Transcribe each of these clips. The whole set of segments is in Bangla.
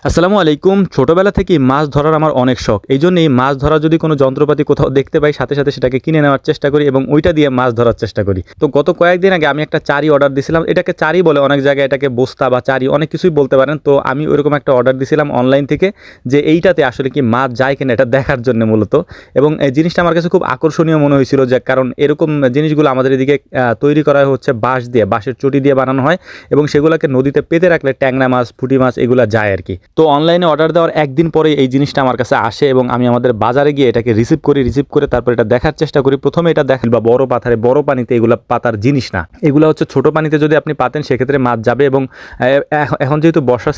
আসসালামু আলাইকুম। ছোটবেলা থেকেই মাছ ধরার আমার অনেক শখ। এইজন্যেই মাছ ধরার যদি কোনো যন্ত্রপাতি কোথাও দেখতে পাই সাথে, সাথে সেটাকে কিনে নেওয়ার চেষ্টা করি এবং ওইটা দিয়ে মাছ ধরার চেষ্টা করি। তো গত কয়েকদিন আগে আমি একটা চারি অর্ডার দিছিলাম। এটাকে চারি বলে, অনেক জায়গায় এটাকে বস্তা বা চারি অনেক কিছুই বলতে পারেন। তো আমি ওইরকম একটা অর্ডার দিছিলাম অনলাইন থেকে, যে এইটাতে আসলে কি মাছ যায় কিনা এটা দেখার জন্য মূলত। এবং এই জিনিসটা আমার কাছে খুব আকর্ষণীয় মনে হয়েছিল, যে কারণ এরকম জিনিসগুলো আমাদের এদিকে তৈরি করা হচ্ছে বাঁশ দিয়ে, বাঁশের চটি দিয়ে বানানো হয় এবং সেগুলোকে নদীতে পেতে রাখলে ট্যাংরা মাছ, পুঁটি মাছ এগুলা যায় আরকি। তো অনলাইনে অর্ডার দেওয়ার একদিন পরে এই জিনিসটা আমার কাছে আসে এবং আমি আমাদের বাজারে গিয়ে এটাকে রিসিভ করে তারপর এটা দেখার চেষ্টা করি। প্রথমে এটা দেখেন বা বড় পাথারে, বড় পানিতে এগুলা পাতার জিনিস না। এগুলা হচ্ছে ছোট পানিতে যদি আপনি পাতেন সেক্ষেত্রে মাছ যাবে। এবং এখন যেহেতু বর্ষা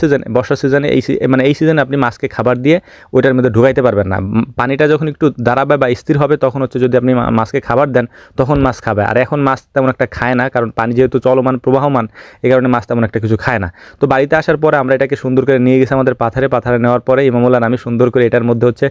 সিজনে মানে এই সিজনে আপনি মাছকে খাবার দিয়ে ওইটার মধ্যে ঢুকাইতে পারবেন না। পানিটা যখন একটু দাঁড়াবে বা স্থির হবে তখন হচ্ছে যদি আপনি মাছকে খাবার দেন তখন মাছ খাবে। আর এখন মাছ তেমন একটা খায় না, কারণ পানি যেহেতু চলমান প্রবাহমান, এই কারণে মাছ তেমন একটা কিছু খায় না। তো বাড়িতে আসার পরে আমরা এটাকে সুন্দর করে নিয়ে গেছি আমাদের পাথারে নেওয়ার পরে ইমামুল্লাহ আমি সুন্দর করে এটার মধ্যে হচ্ছে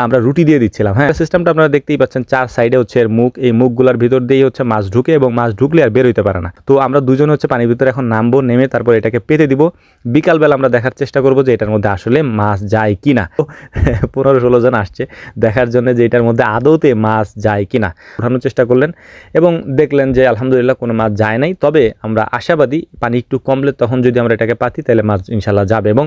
আমরা রুটি দিয়ে দিচ্ছিলাম। হ্যাঁ, সিস্টেমটা আপনারা দেখতেই পাচ্ছেন, চার সাইডে হচ্ছে এর মুখ, এই মুখগুলোর ভিতর দিয়েই হচ্ছে মাছ ঢুকে এবং মাছ ঢুকলে আর বের হইতে পারে না। তো আমরা দুজন হচ্ছে পানির ভিতরে এখন নামবো, নেমে তারপর এটাকে পেতে দিব। বিকালবেলা আমরা দেখার চেষ্টা করবো যে এটার মধ্যে আসলে মাছ যায় কিনা। 15-16 জন আসছে দেখার জন্য যে এটার মধ্যে আদৌতে মাছ যায় কিনা। ওঠানোর চেষ্টা করলেন এবং দেখলেন যে আলহামদুলিল্লাহ কোনো মাছ যায় নাই। তবে আমরা আশাবাদী পানি একটু কমলে তখন যদি আমরা এটাকে পাতি তাহলে মাছ ইনশাল্লাহ যাবে। এবং